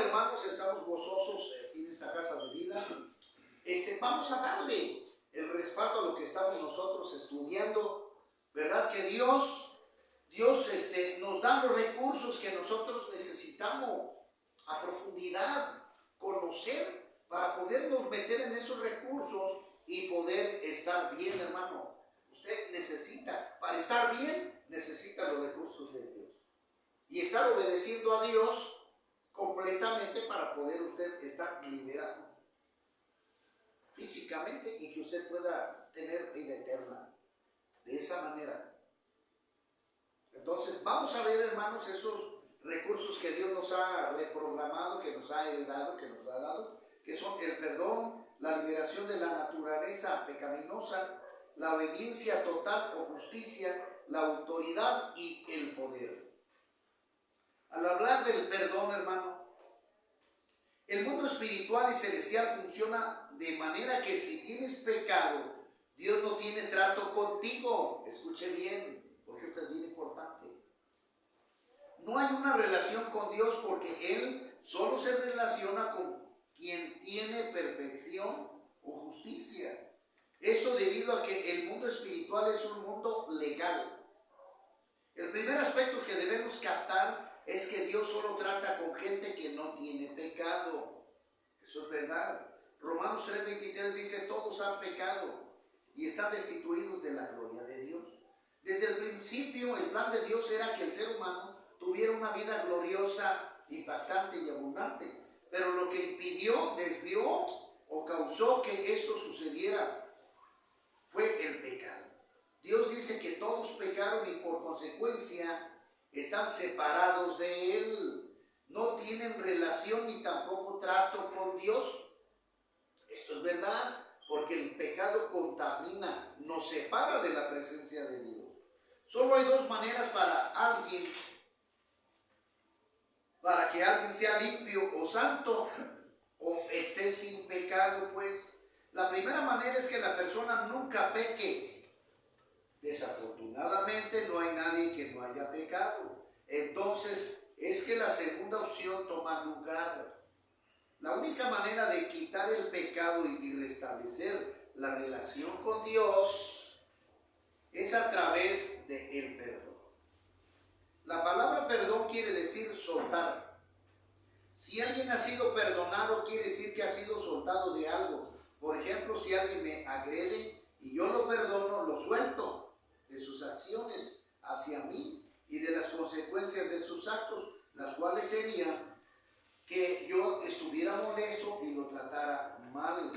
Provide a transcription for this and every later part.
hermanos, estamos gozosos aquí en esta casa de vida. Vamos a darle el respaldo a lo que estamos nosotros estudiando, ¿verdad? Que Dios nos da los recursos que nosotros necesitamos a profundidad, conocer, para podernos meter en esos recursos y poder estar bien, hermano. Usted necesita, para estar bien, necesita los recursos de Dios. Y estar obedeciendo a Dios completamente para poder usted estar liberado físicamente y que usted pueda tener vida eterna. De esa manera. Entonces, vamos a ver, hermanos, esos recursos que Dios nos ha reprogramado, que nos ha heredado, que nos ha dado, que son el perdón, la liberación de la naturaleza pecaminosa, la obediencia total o justicia, la autoridad y el poder. Al hablar del perdón, hermano, el mundo espiritual y celestial funciona de manera que si tienes pecado, Dios no tiene trato contigo. Escuche bien, porque esto es bien importante. No hay una relación con Dios porque Él solo se relaciona con quien tiene perfección o justicia. Esto debido a que el mundo espiritual es un mundo legal. El primer aspecto que debemos captar es que Dios solo trata con gente que no tiene pecado. Eso es verdad. Romanos 3:23 dice: todos han pecado y están destituidos de la gloria de Dios. Desde el principio el plan de Dios era que el ser humano tuviera una vida gloriosa, impactante y abundante. Pero lo que impidió, desvió o causó que esto sucediera fue el pecado. Dios dice que todos pecaron y por consecuencia están separados de Él. No tienen relación ni tampoco trato con Dios. Esto es verdad, porque el pecado contamina, nos separa de la presencia de Dios. Solo hay dos maneras para que alguien sea limpio o santo o esté sin pecado, pues. La primera manera es que la persona nunca peque. Desafortunadamente no hay nadie que no haya pecado. Entonces es que la segunda opción toma lugar. La única manera de quitar el pecado y restablecer la relación con Dios es a través del perdón. La palabra perdón quiere decir soltar. Si alguien ha sido perdonado, quiere decir que ha sido soltado de algo. Por ejemplo, si alguien me agrede y yo lo perdono, lo suelto de sus acciones hacia mí y de las consecuencias de sus actos, las cuales serían que yo estuviera molesto y lo tratara mal.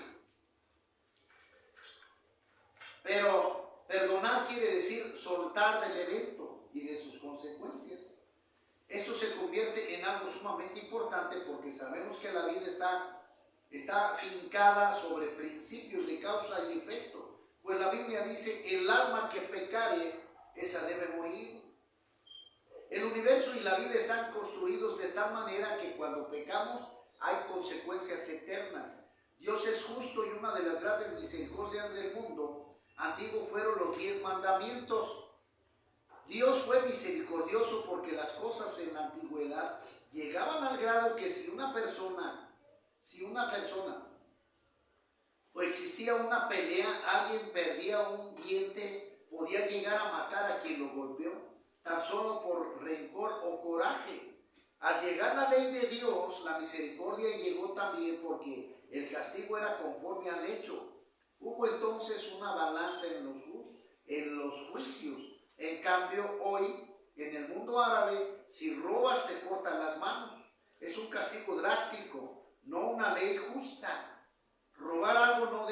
Pero perdonar quiere decir soltar del evento y de sus consecuencias. Esto se convierte en algo sumamente importante porque sabemos que la vida está fincada sobre principios de causa y efecto. Pues la Biblia dice: el alma que pecare, esa debe morir. El universo y la vida están construidos de tal manera que cuando pecamos hay consecuencias eternas. Dios es justo y una de las grandes misericordias del mundo antiguo fueron los 10 mandamientos. Dios fue misericordioso porque las cosas en la antigüedad llegaban al grado que si una persona o existía una pelea, alguien perdía un diente, podía llegar a matar a quien lo golpeó, tan solo por rencor o coraje. Al llegar la ley de Dios, la misericordia llegó también porque el castigo era conforme al hecho. Hubo entonces una balanza en los juicios. En cambio, hoy, en el mundo árabe, si robas te cortan las manos. Es un castigo drástico, no una ley justa. Robar algo no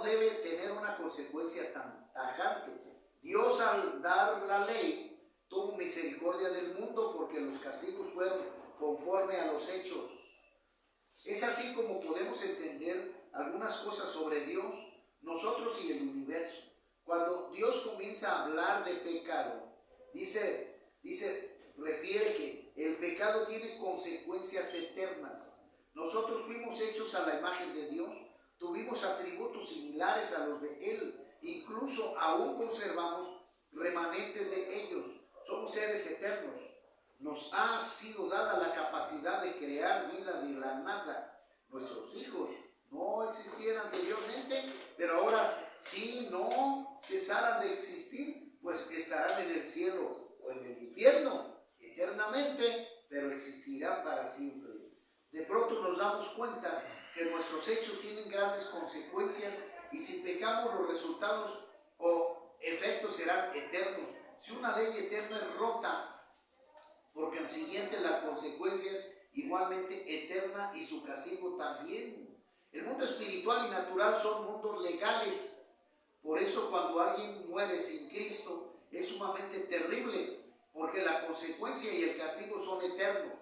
debe tener una consecuencia tan tajante. Dios, al dar la ley, tuvo misericordia del mundo porque los castigos fueron conforme a los hechos. Es así como podemos entender algunas cosas sobre Dios, nosotros y el universo. Cuando Dios comienza a hablar de pecado, refiere que el pecado tiene consecuencias eternas. Nosotros fuimos hechos a la imagen de Dios, tuvimos atributos similares a los de Él, incluso aún conservamos remanentes de ellos. Somos seres eternos. nos ha sido dada la capacidad de crear vida de la nada. Nuestros hijos no existían anteriormente, pero ahora si no cesaran de existir, pues estarán en el cielo o en el infierno eternamente, pero existirán para siempre. De pronto nos damos cuenta que nuestros hechos tienen grandes consecuencias y si pecamos los resultados o efectos serán eternos. Si una ley eterna es rota, porque al siguiente la consecuencia es igualmente eterna y su castigo también. El mundo espiritual y natural son mundos legales. Por eso cuando alguien muere sin Cristo es sumamente terrible, porque la consecuencia y el castigo son eternos.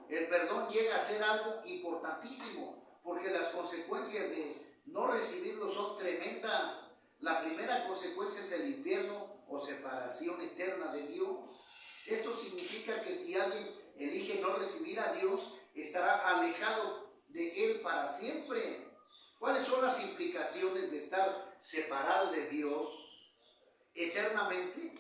El perdón llega a ser algo importantísimo, porque las consecuencias de no recibirlo son tremendas. La primera consecuencia es el infierno o separación eterna de Dios. Esto significa que si alguien elige no recibir a Dios, estará alejado de Él para siempre. ¿Cuáles son las implicaciones de estar separado de Dios eternamente?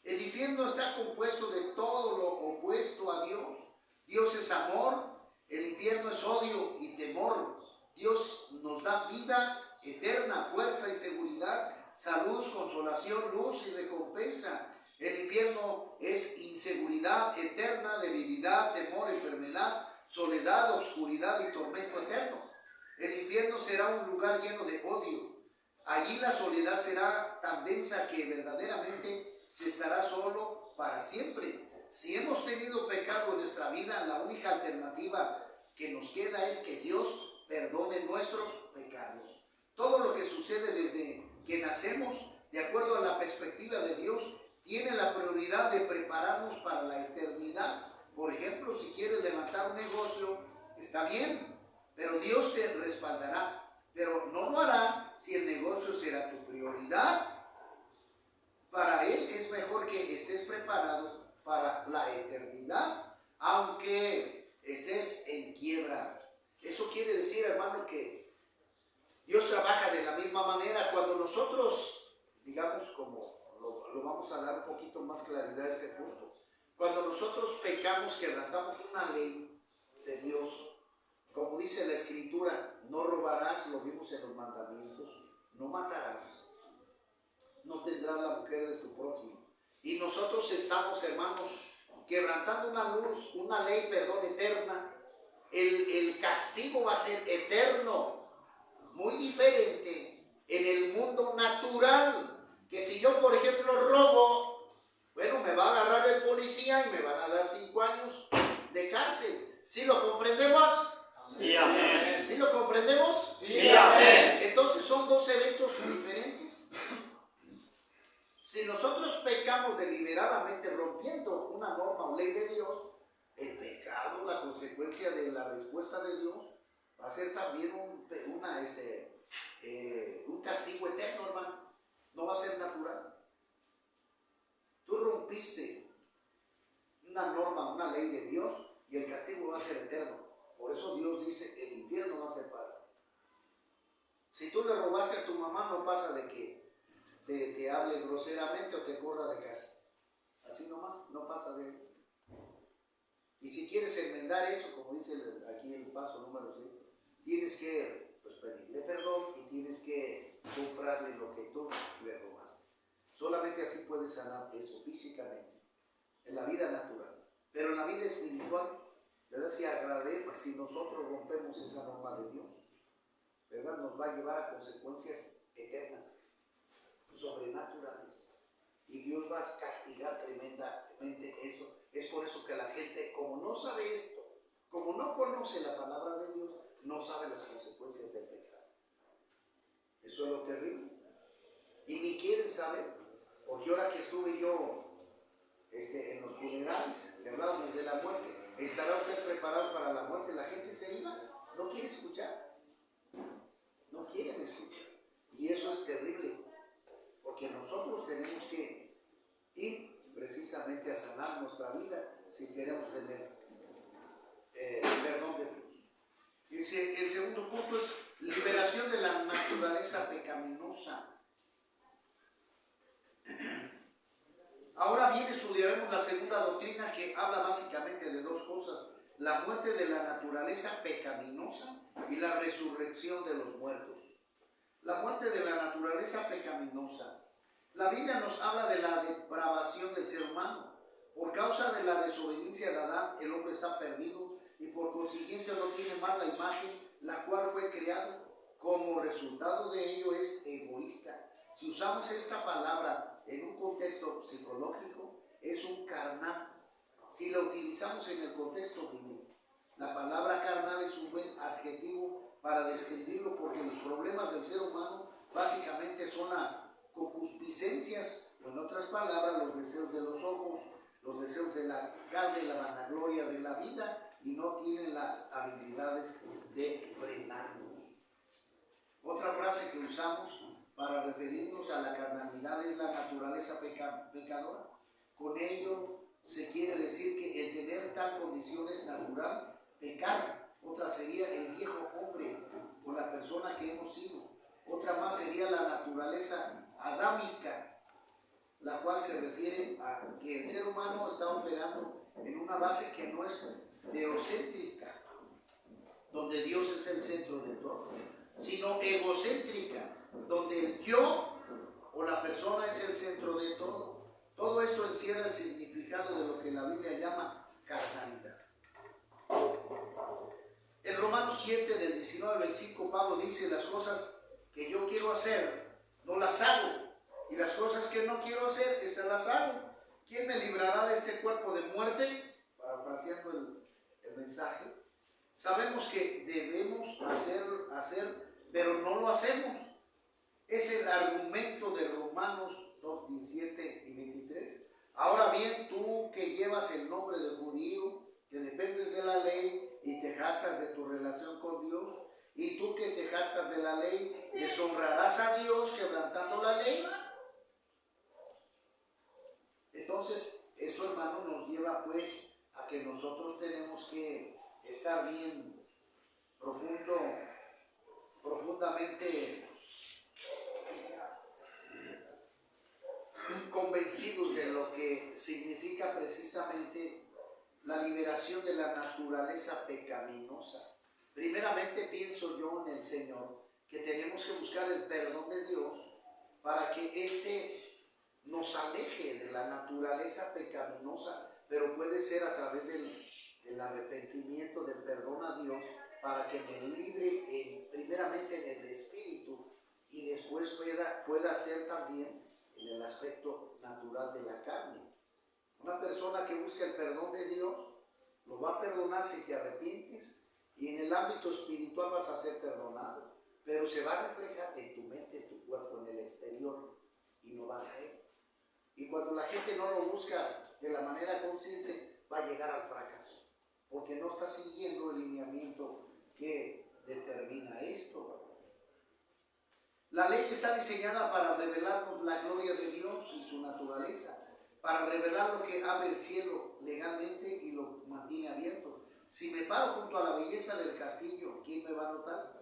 El infierno está compuesto de todo lo opuesto a Dios. Dios es amor, el infierno es odio y temor. Dios nos da vida eterna, fuerza y seguridad, salud, consolación, luz y recompensa. El infierno es inseguridad eterna, debilidad, temor, enfermedad, soledad, obscuridad y tormento eterno. El infierno será un lugar lleno de odio. Allí la soledad será tan densa que verdaderamente se estará solo para siempre. Si hemos tenido pecado en nuestra vida, la única alternativa que nos queda es que Dios perdone nuestros pecados. Todo lo que sucede desde que nacemos, de acuerdo a la perspectiva de Dios, tiene la prioridad de prepararnos para la eternidad. Por ejemplo, si quieres levantar un negocio, está bien, pero Dios te respaldará. Pero no lo hará si el negocio será tu prioridad. Para Él es mejor que estés preparado para la eternidad, aunque estés en quiebra. Eso quiere decir, hermano, que Dios trabaja de la misma manera. Cuando nosotros, digamos, como lo vamos a dar un poquito más claridad a este punto, cuando nosotros pecamos, quebrantamos una ley de Dios, como dice la Escritura, no robarás, lo vimos en los mandamientos, no matarás, no tendrás la mujer de tu prójimo. Y nosotros estamos, hermanos, quebrantando una ley, perdón, eterna. El castigo va a ser eterno, muy diferente en el mundo natural. Que si yo, por ejemplo, robo, bueno, me va a agarrar el policía y me van a dar 5 años de cárcel. ¿Sí lo comprendemos? Sí, amén. ¿Sí lo comprendemos? Sí, amén. Entonces son dos eventos diferentes. Si nosotros pecamos deliberadamente rompiendo una norma o ley de Dios, el pecado, la consecuencia de la respuesta de Dios, va a ser también un castigo eterno, hermano. No va a ser natural. Tú rompiste una norma, una ley de Dios y el castigo va a ser eterno. Por eso Dios dice, el infierno va a ser para ti. Si tú le robaste a tu mamá, no pasa de que te hable groseramente o te corra de casa. Así nomás, no pasa de él. Y si quieres enmendar eso, como dice aquí el paso número 6, tienes que pedirle perdón y tienes que comprarle lo que tú le robaste. Solamente así puedes sanar eso físicamente, en la vida natural. Pero en la vida espiritual, ¿verdad? Si nosotros rompemos esa norma de Dios, ¿verdad? Nos va a llevar a consecuencias eternas, sobrenaturales. Y Dios va a castigar tremendamente eso. Es por eso que la gente, como no sabe esto, como no conoce la palabra de Dios, no sabe las consecuencias del pecado. Eso es lo terrible. Y ni quieren saber. Porque ahora que estuve yo en los funerales, que hablábamos de la muerte, ¿estará usted preparado para la muerte? La gente se iba, no quiere escuchar. No quieren escuchar. Y eso es terrible. Porque nosotros tenemos que ir precisamente a sanar nuestra vida si queremos tener perdón de Dios. El segundo punto es liberación de la naturaleza pecaminosa. Ahora bien, estudiaremos la segunda doctrina, que habla básicamente de dos cosas: la muerte de la naturaleza pecaminosa y la resurrección de los muertos. La muerte de la naturaleza pecaminosa. La Biblia nos habla de la depravación del ser humano. Por causa de la desobediencia de Adán, el hombre está perdido y por consiguiente no tiene más la imagen la cual fue creado. Como resultado de ello es egoísta. Si usamos esta palabra en un contexto psicológico, es un carnal. Si la utilizamos en el contexto bíblico, la palabra carnal es un buen adjetivo para describirlo, porque los problemas del ser humano básicamente son las concupiscencias, o en otras palabras, los deseos de los ojos, los deseos de la carne, la vanagloria de la vida, y no tienen las habilidades de frenarnos. Otra frase que usamos para referirnos a la carnalidad es la naturaleza pecadora. Con ello se quiere decir que el tener tal condición es natural, pecar. Otra sería el viejo hombre o la persona que hemos sido. Otra más sería la naturaleza adámica, la cual se refiere a que el ser humano está operando en una base que no es teocéntrica, donde Dios es el centro de todo, sino egocéntrica, donde el yo o la persona es el centro de todo. Todo esto encierra el significado de lo que la Biblia llama carnalidad. En Romanos 7, del 19 al 25, Pablo dice: las cosas que yo quiero hacer, no las hago, y las cosas que no quiero hacer, esas las hago. ¿Quién me librará de este cuerpo de muerte? Parafraseando el mensaje. Sabemos que debemos hacer, pero no lo hacemos. Es el argumento de Romanos 2, 17 y 23. Ahora bien, tú que llevas el nombre de judío, que dependes de la ley y te jactas de tu relación con Dios, y tú que te jactas de la ley, deshonrarás a Dios quebrantando la ley. Entonces, esto, hermano, nos lleva pues a que nosotros tenemos que estar bien profundamente convencidos de lo que significa precisamente la liberación de la naturaleza pecaminosa. Primeramente, pienso yo en el Señor que tenemos que buscar el perdón de Dios para que éste nos aleje de la naturaleza pecaminosa, pero puede ser a través del arrepentimiento, del perdón a Dios, para que me libre primeramente en el espíritu y después pueda ser también en el aspecto natural de la carne. Una persona que busca el perdón de Dios lo va a perdonar si te arrepientes, y en el ámbito espiritual vas a ser perdonado, pero se va a reflejar en tu mente, en tu cuerpo, en el exterior, y no va a caer. Y cuando la gente no lo busca de la manera consciente, va a llegar al fracaso, porque no está siguiendo el lineamiento que determina esto. La ley está diseñada para revelarnos la gloria de Dios y su naturaleza, para revelar lo que abre el cielo legalmente y lo mantiene abierto. Si me paro junto a la belleza del castillo, ¿quién me va a notar?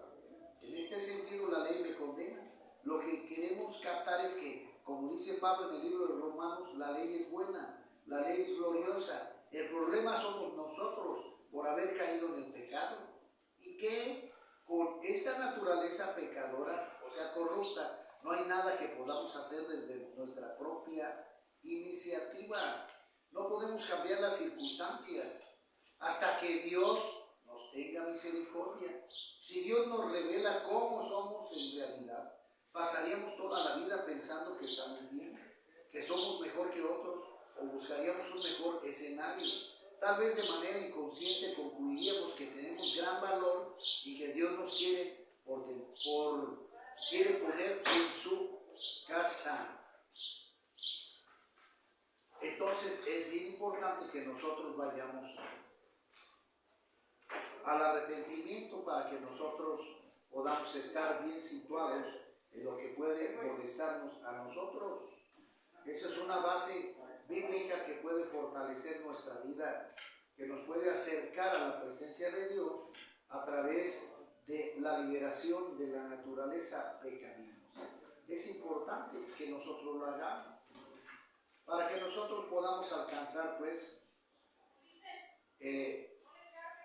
En este sentido, la ley me condena. Lo que queremos captar es que, como dice Pablo en el libro de Romanos, la ley es buena, la ley es gloriosa. El problema somos nosotros por haber caído en el pecado, y que con esta naturaleza pecadora, o sea, corrupta, no hay nada que podamos hacer desde nuestra propia iniciativa. No podemos cambiar las circunstancias hasta que Dios nos tenga misericordia. Si Dios nos revela cómo somos en realidad, pasaríamos toda la vida pensando que estamos bien, que somos mejor que otros, o buscaríamos un mejor escenario. Tal vez de manera inconsciente concluiríamos que tenemos gran valor y que Dios nos quiere poner en su casa. Entonces es bien importante que nosotros vayamos al arrepentimiento para que nosotros podamos estar bien situados en lo que puede molestarnos a nosotros. Esa es una base bíblica que puede fortalecer nuestra vida, que nos puede acercar a la presencia de Dios a través de la liberación de la naturaleza pecaminosa. Es importante que nosotros lo hagamos. para que nosotros podamos alcanzar pues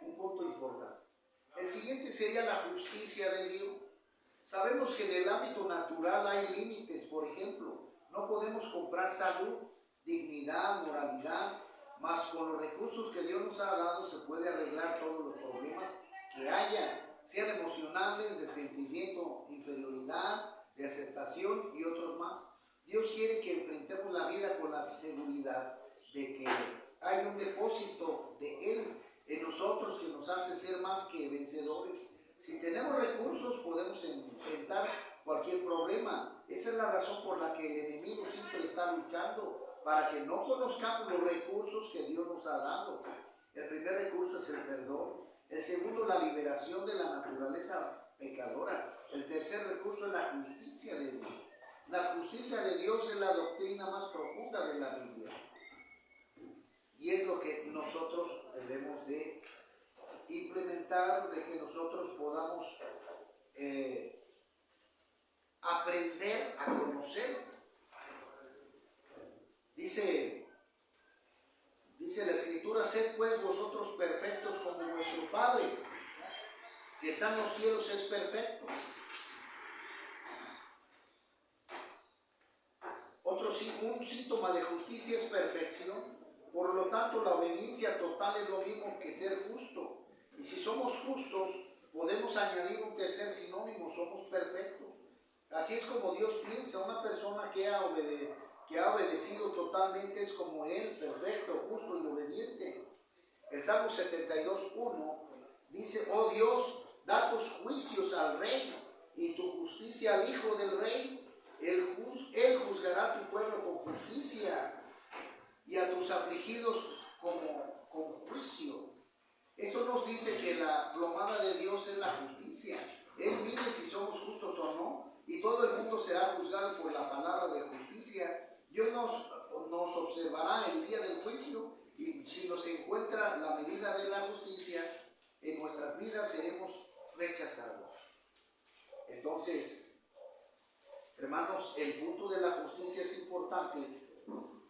un punto importante. El siguiente sería la justicia de Dios. Sabemos que en el ámbito natural hay límites. Por ejemplo, no podemos comprar salud, dignidad, moralidad, mas con los recursos que Dios nos ha dado se puede arreglar todos los problemas que haya, sean emocionales, de sentimiento, inferioridad, de aceptación y otros más. Dios quiere que enfrentemos la vida con la seguridad de que hay un depósito de Él en nosotros que nos hace ser más que vencedores. Si tenemos recursos podemos enfrentar cualquier problema. Esa es la razón por la que el enemigo siempre está luchando, para que no conozcamos los recursos que Dios nos ha dado. El primer recurso es el perdón. El segundo, la liberación de la naturaleza pecadora. El tercer recurso es la justicia de Dios. La justicia de Dios es la doctrina más profunda de la Biblia. Y es lo que nosotros debemos de implementar, de que nosotros podamos aprender a conocer. Dice la Escritura: sed pues vosotros perfectos como vuestro Padre que está en los cielos es perfecto. Un síntoma de justicia es perfección. Por lo tanto, la obediencia total es lo mismo que ser justo. Y si somos justos, podemos añadir un tercer sinónimo: somos perfectos. Así es como Dios piensa. Una persona que ha obedecido totalmente es como Él, perfecto, justo y obediente. El Salmo 72:1 dice: oh Dios, da tus juicios al rey y tu justicia al hijo del rey. Él juzgará a tu pueblo con justicia y a tus afligidos con juicio. Eso nos dice que la plomada de Dios es la justicia. Él mide si somos justos o no, y todo el mundo será juzgado por la palabra de justicia. Dios nos observará el día del juicio, y si nos encuentra la medida de la justicia en nuestras vidas, seremos rechazados. Entonces, hermanos, el punto de la justicia es importante,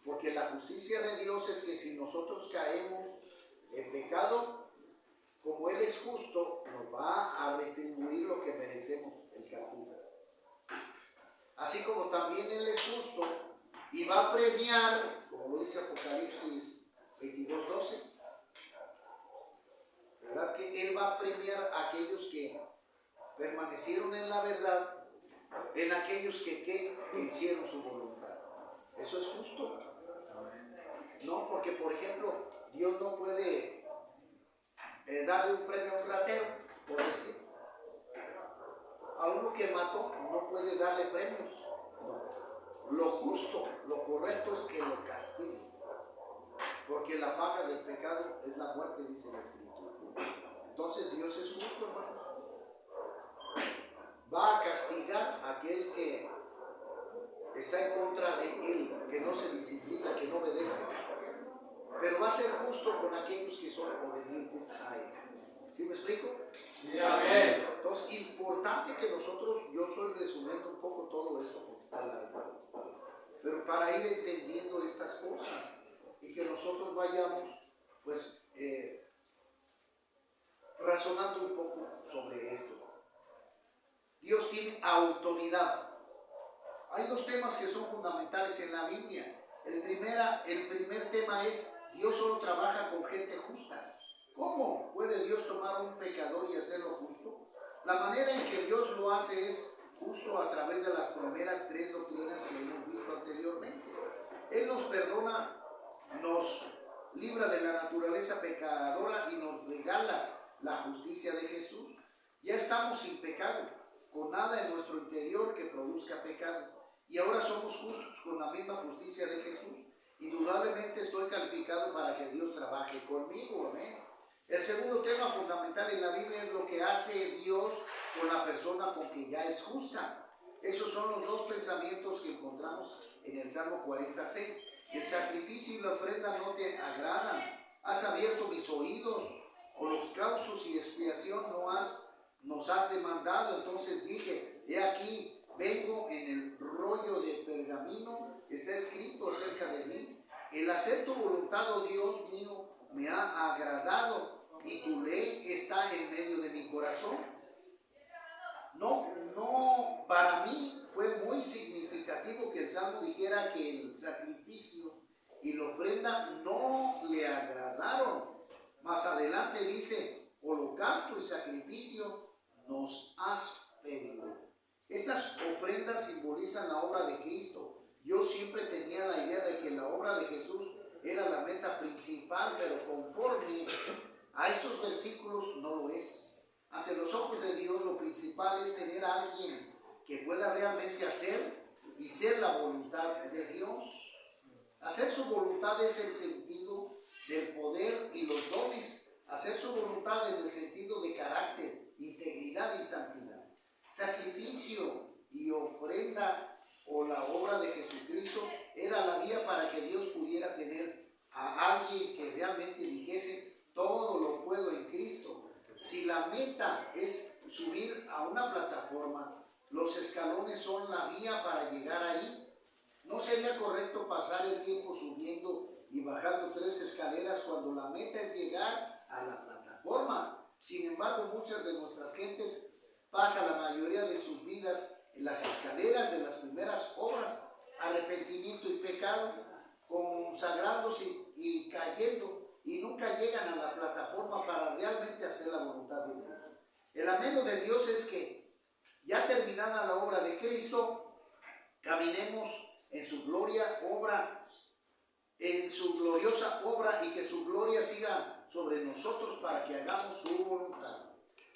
porque la justicia de Dios es que si nosotros caemos en pecado, como Él es justo, nos va a retribuir lo que merecemos, el castigo. Así como también Él es justo y va a premiar, como lo dice Apocalipsis 22:12, ¿verdad? Que Él va a premiar a aquellos que permanecieron en la verdad, en aquellos que hicieron su voluntad. ¿Eso es justo? No, porque por ejemplo, Dios no puede darle un premio a un ratero, por decir. A uno que mató no puede darle premios. No. Lo justo, lo correcto es que lo castigue, porque la paga del pecado es la muerte, dice la Escritura. Entonces Dios es justo, hermanos. Va a castigar a aquel que está en contra de Él, que no se disciplina, que no obedece. Pero va a ser justo con aquellos que son obedientes a Él. ¿Sí me explico? Sí, amén. Entonces, importante que nosotros, yo estoy resumiendo un poco todo esto porque está largo, pero para ir entendiendo estas cosas y que nosotros vayamos, pues, razonando un poco sobre esto. Dios tiene autoridad. Hay dos temas que son fundamentales en la Biblia. El primer tema es: Dios solo trabaja con gente justa. ¿Cómo puede Dios tomar un pecador y hacerlo justo? La manera en que Dios lo hace es justo a través de las primeras tres doctrinas que hemos visto anteriormente. Él nos perdona, nos libra de la naturaleza pecadora y nos regala la justicia de Jesús. Ya estamos sin pecado, con nada en nuestro interior que produzca pecado. Y ahora somos justos con la misma justicia de Jesús. Indudablemente estoy calificado para que Dios trabaje conmigo, amén. El segundo tema fundamental en la Biblia es lo que hace Dios con la persona con que ya es justa. Esos son los dos pensamientos que encontramos en el Salmo 46. El sacrificio y la ofrenda no te agradan. Has abierto mis oídos. Holocaustos y expiación nos has demandado. Entonces dije: he aquí, vengo en el rollo de pergamino, está escrito acerca de mí. El hacer tu voluntad, oh Dios mío, me ha agradado y tu ley está en medio de mi corazón. No, para mí fue muy significativo que el Salmo dijera que el sacrificio y la ofrenda no le agradaron. Más adelante dice, holocausto y sacrificio nos has pedido. Estas ofrendas simbolizan la obra de Cristo. Yo siempre tenía la idea de que la obra de Jesús era la meta principal, pero conforme a estos versículos no lo es. Ante los ojos de Dios lo principal es tener a alguien que pueda realmente hacer y ser la voluntad de Dios. Hacer su voluntad es el sentido del poder y los dones. Hacer su voluntad en el sentido de carácter, integridad y santidad. Sacrificio y ofrenda o la obra de Jesucristo era la vía para que Dios pudiera tener a alguien que realmente dijese, todo lo puedo en Cristo. Si la meta es subir a una plataforma, los escalones son la vía para llegar ahí. No sería correcto pasar el tiempo subiendo y bajando 3 escaleras cuando la meta es llegar a la plataforma. Sin embargo, muchas de nuestras gentes pasan la mayoría de sus vidas en las escaleras de las primeras obras, arrepentimiento y pecado, consagrándose y cayendo, y nunca llegan a la plataforma para realmente hacer la voluntad de Dios. El anhelo de Dios es que, ya terminada la obra de Cristo, caminemos en su gloriosa obra, y que su gloria siga sobre nosotros para que hagamos su voluntad.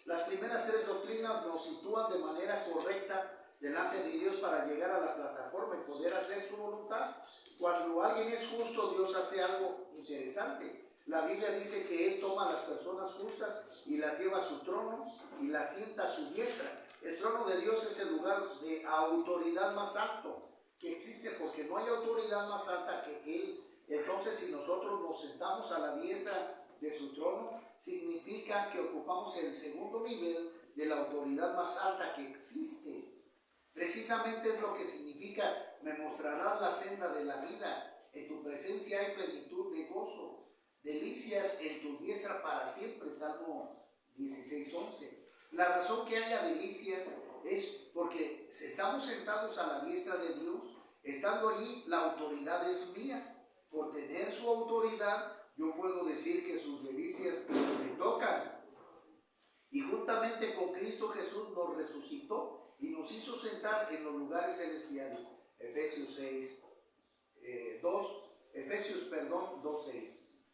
Las primeras 3 doctrinas nos sitúan de manera correcta delante de Dios para llegar a la plataforma y poder hacer su voluntad. Cuando alguien es justo, Dios hace algo interesante. La Biblia dice que Él toma a las personas justas y las lleva a su trono y las sienta a su diestra. El trono de Dios es el lugar de autoridad más alto que existe, porque no hay autoridad más alta que Él. Entonces, si nosotros nos sentamos a la diestra de su trono, significa que ocupamos el segundo nivel de la autoridad más alta que existe. Precisamente es lo que significa, me mostrarás la senda de la vida, en tu presencia hay plenitud de gozo, delicias en tu diestra para siempre. Salmo 16:11. La razón que haya delicias es porque si estamos sentados a la diestra de Dios, estando allí, la autoridad es mía. Por tener su autoridad, yo puedo decir que sus delicias me tocan. Y juntamente con Cristo Jesús nos resucitó y nos hizo sentar en los lugares celestiales. Efesios 2:6.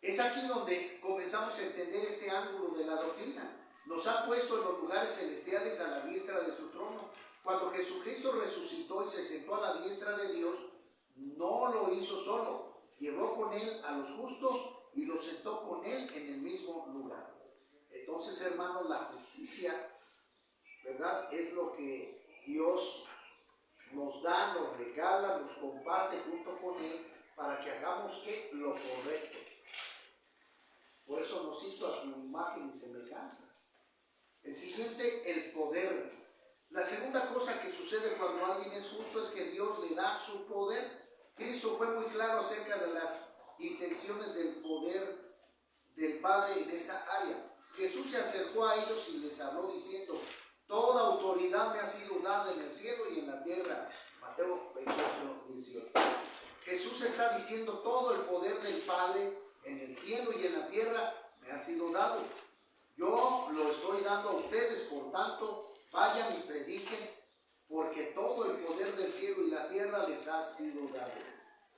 Es aquí donde comenzamos a entender este ángulo de la doctrina. Nos ha puesto en los lugares celestiales a la diestra de su trono. Cuando Jesucristo resucitó y se sentó a la diestra de Dios, no lo hizo solo. Llevó con Él a los justos y los sentó con Él en el mismo lugar. Entonces, hermanos, la justicia, ¿verdad?, es lo que Dios nos da, nos regala, nos comparte junto con Él para que hagamos ¿qué? Lo correcto. Por eso nos hizo a su imagen y semejanza. El siguiente, el poder. La segunda cosa que sucede cuando alguien es justo es que Dios le da su poder. Cristo fue muy claro acerca de las intenciones del poder del Padre en esa área. Jesús se acercó a ellos y les habló diciendo, toda autoridad me ha sido dada en el cielo y en la tierra. Mateo 28:18. Jesús está diciendo, todo el poder del Padre en el cielo y en la tierra me ha sido dado. Yo lo estoy dando a ustedes, por tanto, vayan y prediquen, porque todo el poder del cielo y la tierra les ha sido dado.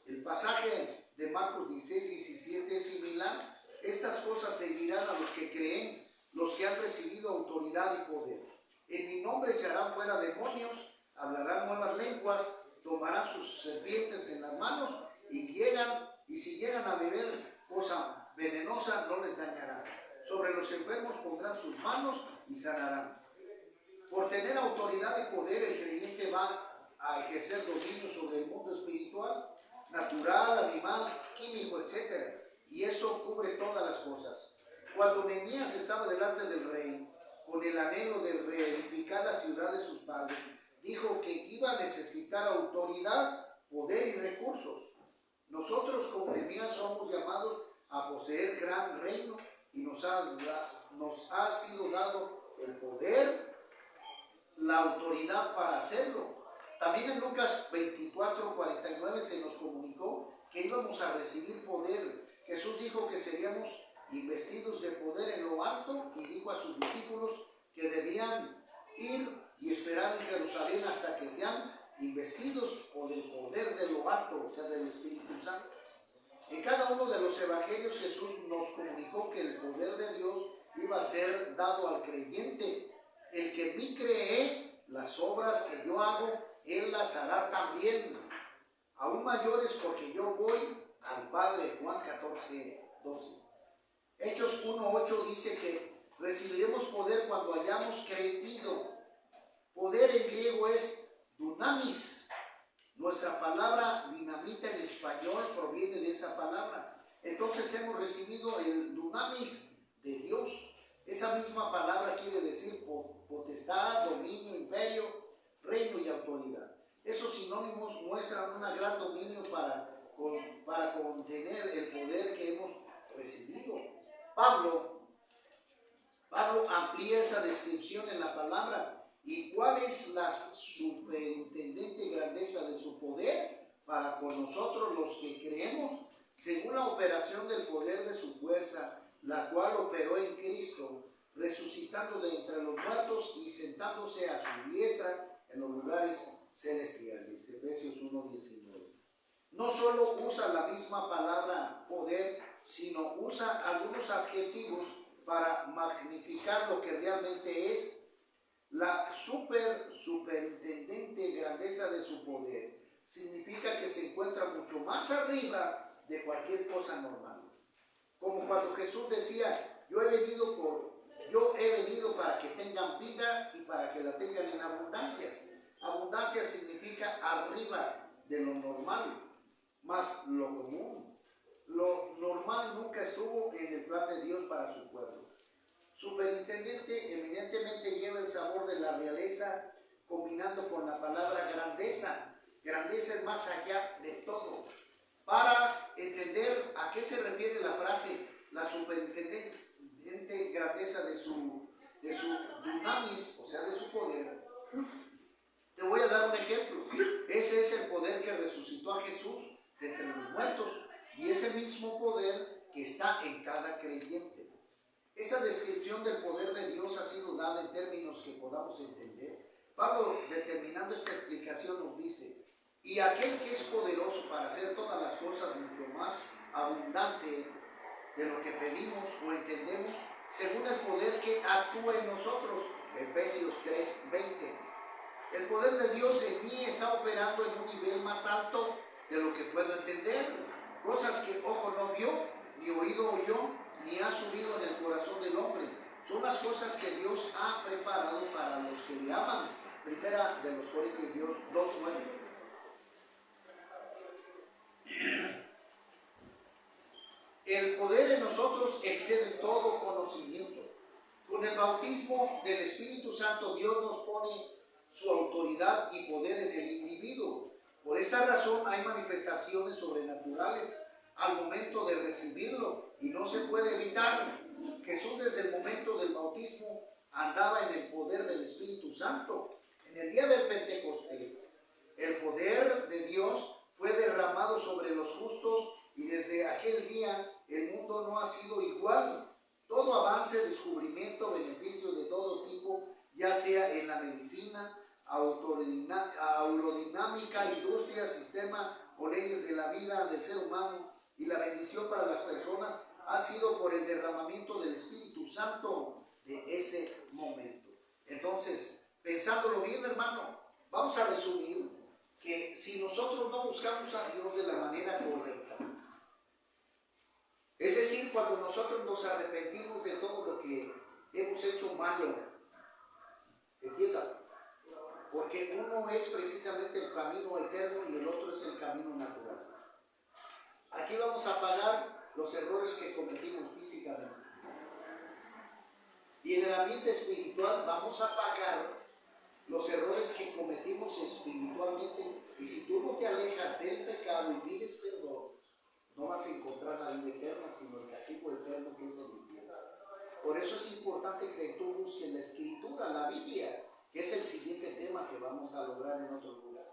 El pasaje de Marcos 16:17 es similar. Estas cosas seguirán a los que creen, los que han recibido autoridad y poder. En mi nombre echarán fuera demonios, hablarán nuevas lenguas, tomarán sus serpientes en las manos y si llegan a beber cosa venenosa no les dañará. Sobre los enfermos pondrán sus manos y sanarán. Por tener autoridad y poder, el creyente va a ejercer dominio sobre el mundo espiritual, natural, animal, químico, etc. Y esto cubre todas las cosas. Cuando Nehemías estaba delante del rey, con el anhelo de reedificar la ciudad de sus padres, dijo que iba a necesitar autoridad, poder y recursos. Nosotros como Nehemías somos llamados a poseer gran reino y nos ha sido dado el poder, la autoridad para hacerlo. También en Lucas 24:49 se nos comunicó que íbamos a recibir poder. Jesús dijo que seríamos investidos de poder en lo alto y dijo a sus discípulos que debían ir y esperar en Jerusalén hasta que sean investidos por el poder de lo alto, o sea, del Espíritu Santo. En cada uno de los evangelios Jesús nos comunicó que el poder de Dios iba a ser dado al creyente. El que en mí cree, las obras que yo hago, él las hará también, aún mayores, porque yo voy al Padre. Juan 14:12. Hechos 1:8 dice que recibiremos poder cuando hayamos creído. Poder en griego es dunamis. Nuestra palabra dinamita en español proviene de esa palabra. Entonces hemos recibido el dunamis de Dios. Esa misma palabra quiere decir potestad, dominio, imperio, reino y autoridad. Esos sinónimos muestran un gran dominio para contener el poder que hemos recibido. Pablo amplía esa descripción en la palabra. ¿Y cuál es la superintendente grandeza de su poder para con nosotros los que creemos? Según la operación del poder de su fuerza, la cual operó en Cristo, resucitando de entre los muertos y sentándose a su diestra en los lugares celestiales. Efesios 1:19. No solo usa la misma palabra poder, sino usa algunos adjetivos para magnificar lo que realmente es. La superintendente grandeza de su poder significa que se encuentra mucho más arriba de cualquier cosa normal. Como cuando Jesús decía, yo he venido para que tengan vida y para que la tengan en abundancia. Abundancia significa arriba de lo normal, más lo común. Lo normal nunca estuvo en el plan de Dios para su pueblo. Superintendente eminentemente lleva el sabor de la realeza, combinando con la palabra grandeza. Grandeza es más allá de todo. Para entender a qué se refiere la frase, la superintendente grandeza de su dunamis, o sea, de su poder, te voy a dar un ejemplo. Ese es el poder que resucitó a Jesús de entre los muertos y ese mismo poder que está en cada creyente. Esa descripción del poder de Dios ha sido dada en términos que podamos entender. Pablo, determinando esta explicación, nos dice, y aquel que es poderoso para hacer todas las cosas mucho más abundante de lo que pedimos o entendemos, según el poder que actúa en nosotros. Efesios 3:20. El poder de Dios en mí está operando en un nivel más alto de lo que puedo entender. Cosas que ojo no vio, ni oído oyó, ni ha subido en el corazón del hombre. Son las cosas que Dios ha preparado para los que le aman. Primera de los Corintios 2:9. El poder en nosotros excede todo conocimiento. Con el bautismo del Espíritu Santo, Dios nos pone su autoridad y poder en el individuo. Por esta razón hay manifestaciones sobrenaturales al momento de recibirlo y no se puede evitar. Jesús desde el momento del bautismo andaba en el poder del Espíritu Santo. En el día del Pentecostés, el poder de Dios fue derramado sobre los justos y desde aquel día el mundo no ha sido igual. Todo avance, descubrimiento, beneficio de todo tipo, ya sea en la medicina, aerodinámica, industria, sistema o leyes de la vida del ser humano y la bendición para las personas, ha sido por el derramamiento del Espíritu Santo de ese momento. Entonces, pensándolo bien, hermano, vamos a resumir que si nosotros no buscamos a Dios de la manera correcta, es decir, cuando nosotros nos arrepentimos de todo lo que hemos hecho malo, entienda, porque uno es precisamente el camino eterno y el otro es el camino natural. Aquí vamos a pagar los errores que cometimos físicamente. Y en el ambiente espiritual vamos a pagar los errores que cometimos espiritualmente. Y si tú no te alejas del pecado y pides perdón, no vas a encontrar la vida eterna, sino el castigo eterno que es el infierno. Por eso es importante que tú busques la Escritura, la Biblia, que es el siguiente tema que vamos a lograr en otro lugar.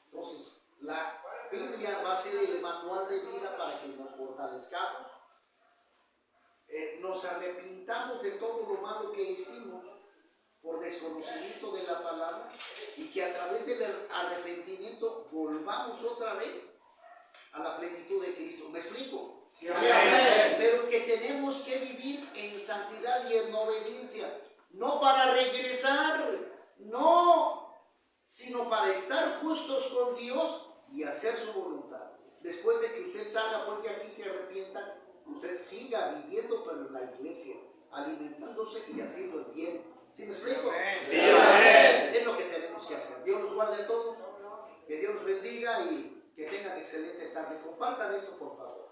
Entonces, la Biblia va a ser el manual de vida para que nos fortalezcamos, nos arrepintamos de todo lo malo que hicimos por desconocimiento de la palabra y que a través del arrepentimiento volvamos otra vez a la plenitud de Cristo. ¿Me explico? Sí, amén. Pero que tenemos que vivir en santidad y en obediencia, no para regresar, no, sino para estar justos con Dios y hacer su voluntad. Después de que usted salga, pues de aquí se arrepienta, usted siga viviendo, pero en la iglesia, alimentándose y haciendo el bien. ¿Sí me explico? Sí, amén. Es lo que tenemos que hacer. Dios los guarde a todos, que Dios los bendiga y que tengan excelente tarde. Compartan esto, por favor.